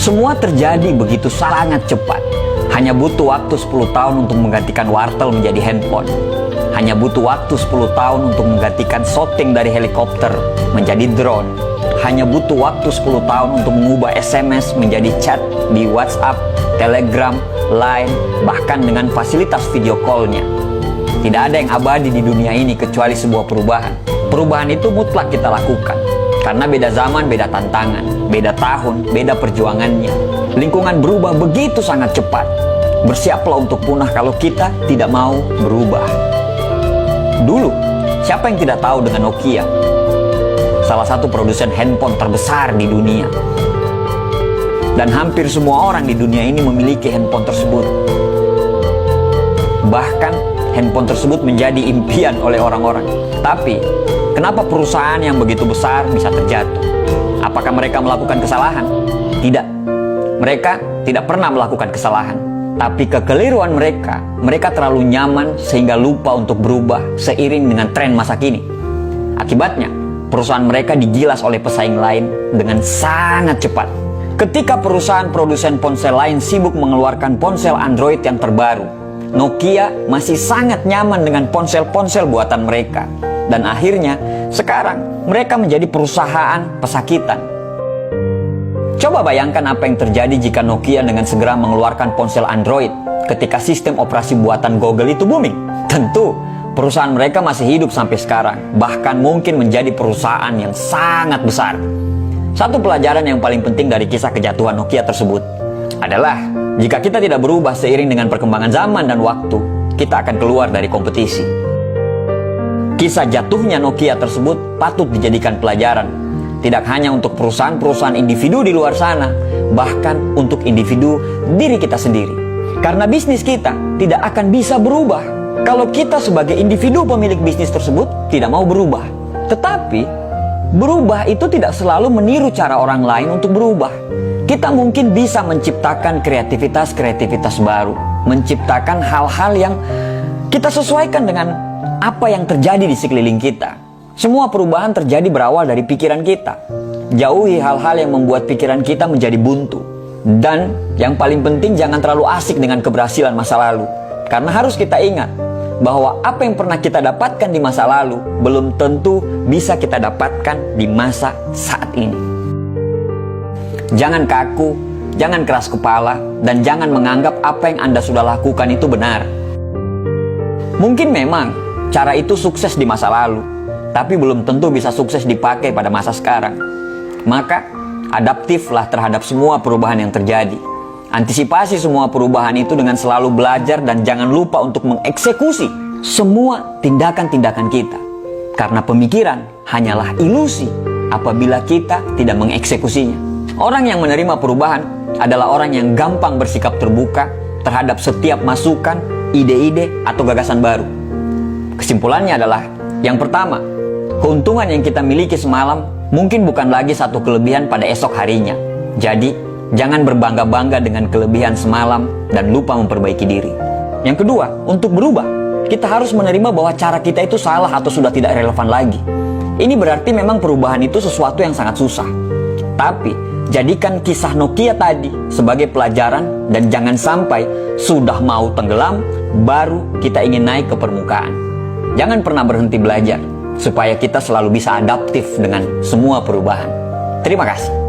Semua terjadi begitu sangat cepat. Hanya butuh waktu 10 tahun untuk menggantikan wartel menjadi handphone. Hanya butuh waktu 10 tahun untuk menggantikan shooting dari helikopter menjadi drone. Hanya butuh waktu 10 tahun untuk mengubah SMS menjadi chat di WhatsApp, Telegram, Line, bahkan dengan fasilitas video call-nya. Tidak ada yang abadi di dunia ini kecuali sebuah perubahan. Perubahan itu mutlak kita lakukan. Karena beda zaman, beda tantangan, beda tahun, beda perjuangannya. Lingkungan berubah begitu sangat cepat. Bersiaplah untuk punah kalau kita tidak mau berubah. Dulu, siapa yang tidak tahu dengan Nokia? Salah satu produsen handphone terbesar di dunia. Dan hampir semua orang di dunia ini memiliki handphone tersebut. Bahkan, handphone tersebut menjadi impian oleh orang-orang. Tapi, kenapa perusahaan yang begitu besar bisa terjatuh? Apakah mereka melakukan kesalahan? Tidak. Mereka tidak pernah melakukan kesalahan. Tapi kekeliruan mereka terlalu nyaman sehingga lupa untuk berubah seiring dengan tren masa kini. Akibatnya, perusahaan mereka digilas oleh pesaing lain dengan sangat cepat. Ketika perusahaan produsen ponsel lain sibuk mengeluarkan ponsel Android yang terbaru, Nokia masih sangat nyaman dengan ponsel-ponsel buatan mereka. Dan akhirnya, sekarang mereka menjadi perusahaan pesakitan. Coba bayangkan apa yang terjadi jika Nokia dengan segera mengeluarkan ponsel Android ketika sistem operasi buatan Google itu booming. Tentu, perusahaan mereka masih hidup sampai sekarang, bahkan mungkin menjadi perusahaan yang sangat besar. Satu pelajaran yang paling penting dari kisah kejatuhan Nokia tersebut adalah jika kita tidak berubah seiring dengan perkembangan zaman dan waktu, kita akan keluar dari kompetisi. Kisah jatuhnya Nokia tersebut patut dijadikan pelajaran. Tidak hanya untuk perusahaan-perusahaan individu di luar sana, bahkan untuk individu diri kita sendiri. Karena bisnis kita tidak akan bisa berubah kalau kita sebagai individu pemilik bisnis tersebut tidak mau berubah. Tetapi, berubah itu tidak selalu meniru cara orang lain untuk berubah. Kita mungkin bisa menciptakan kreativitas baru, menciptakan hal-hal yang kita sesuaikan dengan apa yang terjadi di sekeliling kita. Semua perubahan terjadi berawal dari pikiran kita. Jauhi hal-hal yang membuat pikiran kita menjadi buntu. Dan yang paling penting, jangan terlalu asik dengan keberhasilan masa lalu. Karena harus kita ingat bahwa apa yang pernah kita dapatkan di masa lalu belum tentu bisa kita dapatkan di masa saat ini. Jangan kaku, jangan keras kepala, dan jangan menganggap apa yang Anda sudah lakukan itu benar. Mungkin memang cara itu sukses di masa lalu, tapi belum tentu bisa sukses dipakai pada masa sekarang. Maka, adaptiflah terhadap semua perubahan yang terjadi. Antisipasi semua perubahan itu dengan selalu belajar dan jangan lupa untuk mengeksekusi semua tindakan-tindakan kita. Karena pemikiran hanyalah ilusi apabila kita tidak mengeksekusinya. Orang yang menerima perubahan adalah orang yang gampang bersikap terbuka terhadap setiap masukan, ide-ide, atau gagasan baru. Kesimpulannya adalah, yang pertama, keuntungan yang kita miliki semalam mungkin bukan lagi satu kelebihan pada esok harinya. Jadi, jangan berbangga-bangga dengan kelebihan semalam dan lupa memperbaiki diri. Yang kedua, untuk berubah, kita harus menerima bahwa cara kita itu salah atau sudah tidak relevan lagi. Ini berarti memang perubahan itu sesuatu yang sangat susah. Tapi, jadikan kisah Nokia tadi sebagai pelajaran dan jangan sampai sudah mau tenggelam, baru kita ingin naik ke permukaan. Jangan pernah berhenti belajar, supaya kita selalu bisa adaptif dengan semua perubahan. Terima kasih.